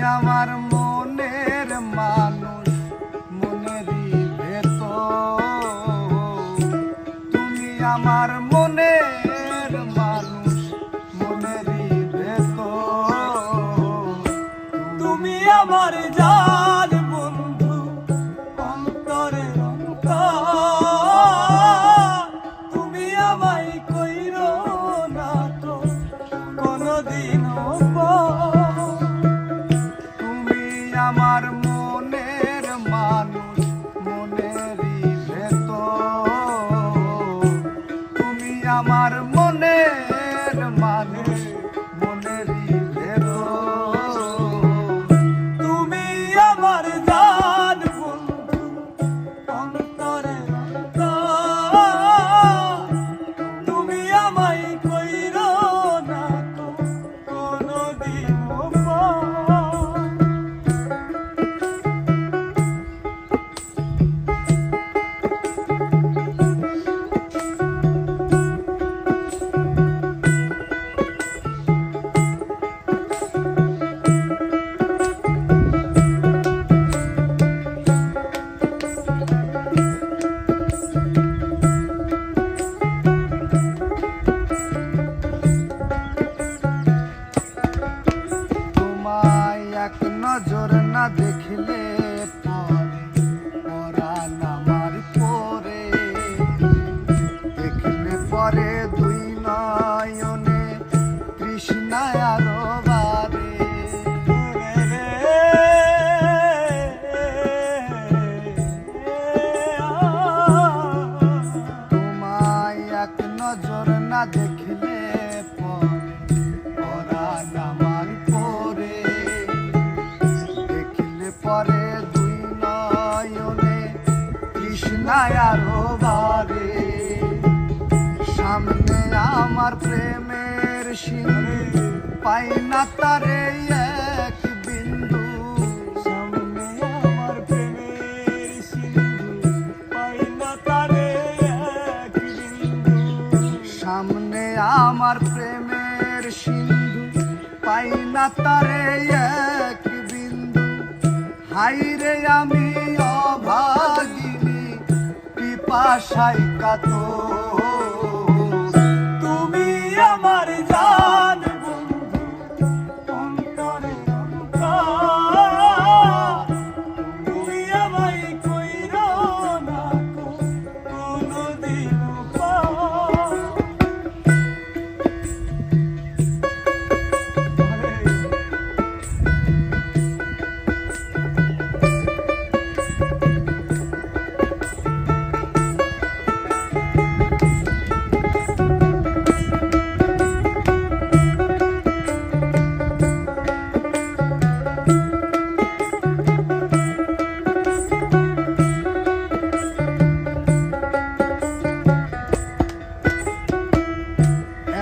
আমার মনের মানুষ, মনেরই ভেতর। তুমি আমার মনের মানুষ, মনেরই ভেতর। তুমি আমার জান বন্ধু, অন্তরের অন্তর। তুমি আমায় কইরো না তো কোনদিনও পর। তুমি আমার মনের মানুষ, মনেরই ভেতর। তুমি আমার মনের মানুষ, মনেরই ভেতর। তুমি আমার জান বন্ধু, অন্তরের অন্তর। তুমি আমায় কইরো না তো কোনদিনও পর। তোমায় এক নজর না দেখলে পরে পরাণ আমার পরে। দেখলে পরে দুই নয়নে তৃষ্ণায় আরো বারে। তোমায় এক নজর না দেখলে পরে পরাণ আমার পরে। দেখলে পরে দুই নয়নে তৃষ্ণায় আরো বারে। সামনে আমার প্রেমের সিন্ধু, পাই না তারে এক বিন্দু। সামনে আমার প্রেমের সিন্ধু, পাই না তারে এক বিন্দু। সামনে আমার প্রেমের সিন্ধু, পাই না তারে এক বিন্দু। হাইরে আমি অভাগিনী, পিপাসায় কাতর। তুমি আমার জান বন্ধু, অন্তরের অন্তর। তুমি আমায় কইরো না তো কোনদিনও পর।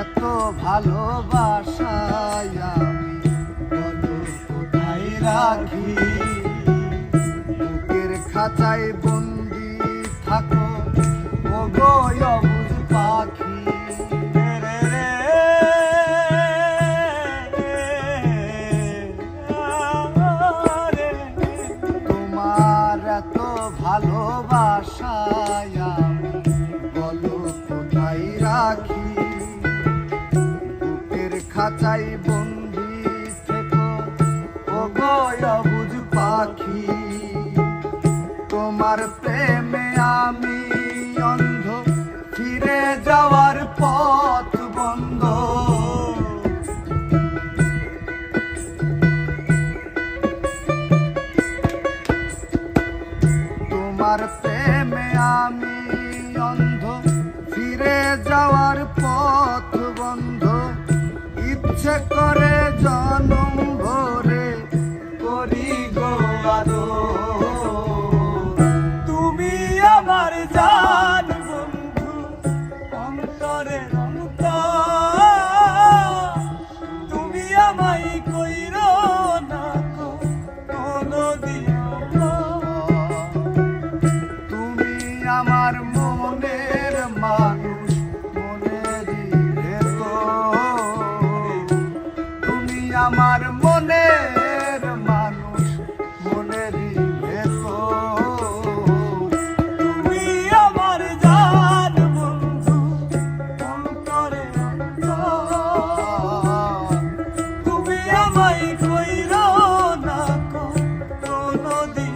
এত ভালোবাসায় আমি বলো কোথায় রাখি। বুকের খাঁচায় বন্দি থাকো ওগো অবুঝ পাখি। তোমার এত ভালোবাসায় আমি বলো কোথায় রাখি। বুকের খাঁচাই বন্দি থেকো ওগো অবুঝ পাখি। তোমার প্রেমে আমি অন্ধ, ফিরে যাওয়ার পথ বন্ধ। তোমার প্রেমে আমি অন্ধ, ফিরে যাওয়ার পথ বন্ধ। ইচ্ছে করে জনম ভরে করি গো আদর। তুমি আমার জান বন্ধু, অন্তরের অন্তর। তুমি আমায় কইরো না তো কোনদিনও পর। তুমি আমার মনের মানুষ, মনেরই ভেতর। তুমি আমার মনের মানুষ। কোনোদিন